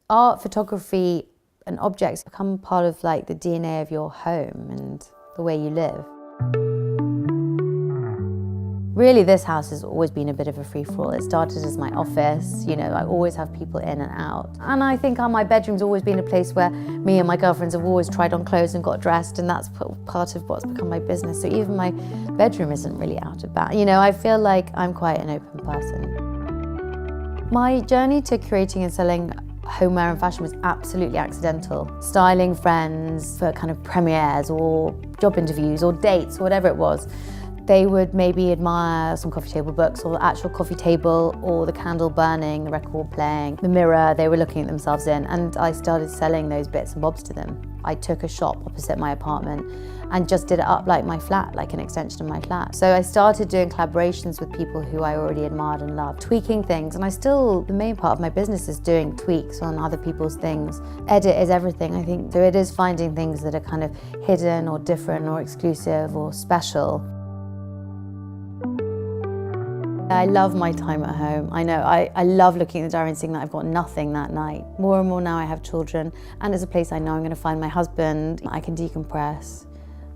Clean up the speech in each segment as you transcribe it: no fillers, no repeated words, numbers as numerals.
art, photography and objects become part of like the DNA of your home and the way you live. Really, this house has always been a bit of a free-for-all. It started as my office, you know, I always have people in and out. And I think my bedroom's always been a place where me and my girlfriends have always tried on clothes and got dressed, and that's part of what's become my business. So even my bedroom isn't really out of balance. You know, I feel like I'm quite an open person. My journey to creating and selling homeware and fashion was absolutely accidental. Styling friends for kind of premieres or job interviews or dates or whatever it was. They would maybe admire some coffee table books or the actual coffee table or the candle burning, the record playing, the mirror they were looking at themselves in, and I started selling those bits and bobs to them. I took a shop opposite my apartment and just did it up like my flat, like an extension of my flat. So I started doing collaborations with people who I already admired and loved, tweaking things, and the main part of my business is doing tweaks on other people's things. Edit is everything, I think, so it is finding things that are kind of hidden or different or exclusive or special. I love my time at home. I know, I love looking at the diary and seeing that I've got nothing that night. More and more now I have children, and it's a place I know I'm going to find my husband. I can decompress,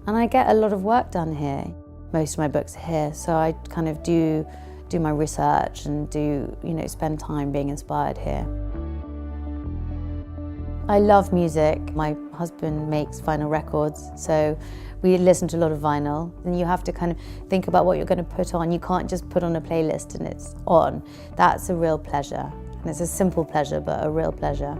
and I get a lot of work done here. Most of my books are here, so I kind of do my research and spend time being inspired here. I love music. My husband makes vinyl records, so we listen to a lot of vinyl, and you have to kind of think about what you're going to put on. You can't just put on a playlist and it's on. That's a real pleasure, and it's a simple pleasure, but a real pleasure.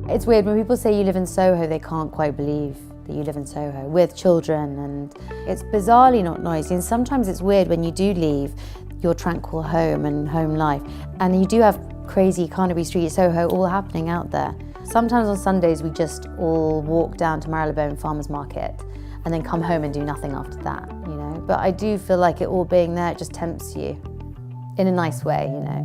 It's weird, when people say you live in Soho, they can't quite believe that you live in Soho with children, and it's bizarrely not noisy, and sometimes it's weird when you do leave your tranquil home and home life, and you do have crazy Carnaby Street, Soho, all happening out there. Sometimes on Sundays we just all walk down to Marylebone Farmers Market and then come home and do nothing after that, you know. But I do feel like it all being there, it just tempts you in a nice way, you know.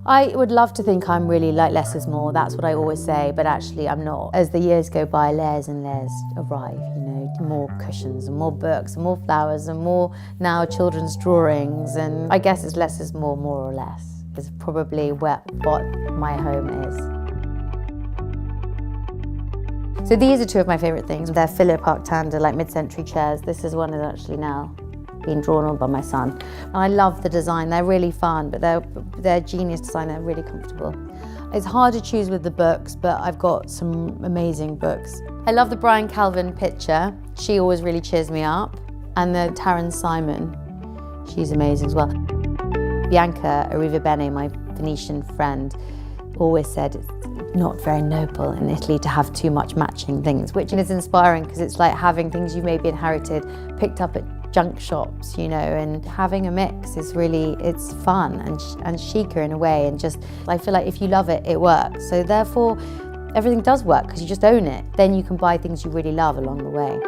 I would love to think I'm really like less is more, that's what I always say, but actually I'm not. As the years go by, layers and layers arrive, you know, more cushions and more books and more flowers and more now children's drawings, and I guess it's less is more or less, is probably what my home is. So these are two of my favourite things. They're Philip Arctander, like mid-century chairs. This is one that's actually now being drawn on by my son. And I love the design, they're really fun, but they're genius design, they're really comfortable. It's hard to choose with the books, but I've got some amazing books. I love the Brian Calvin picture. She always really cheers me up. And the Taryn Simon, she's amazing as well. Bianca Arrivabene, my Venetian friend, always said it's not very noble in Italy to have too much matching things, which is inspiring because it's like having things you maybe inherited, picked up at junk shops, you know, and having a mix is really, it's fun and chicer in a way, and just, I feel like if you love it, it works. So therefore, everything does work because you just own it. Then you can buy things you really love along the way.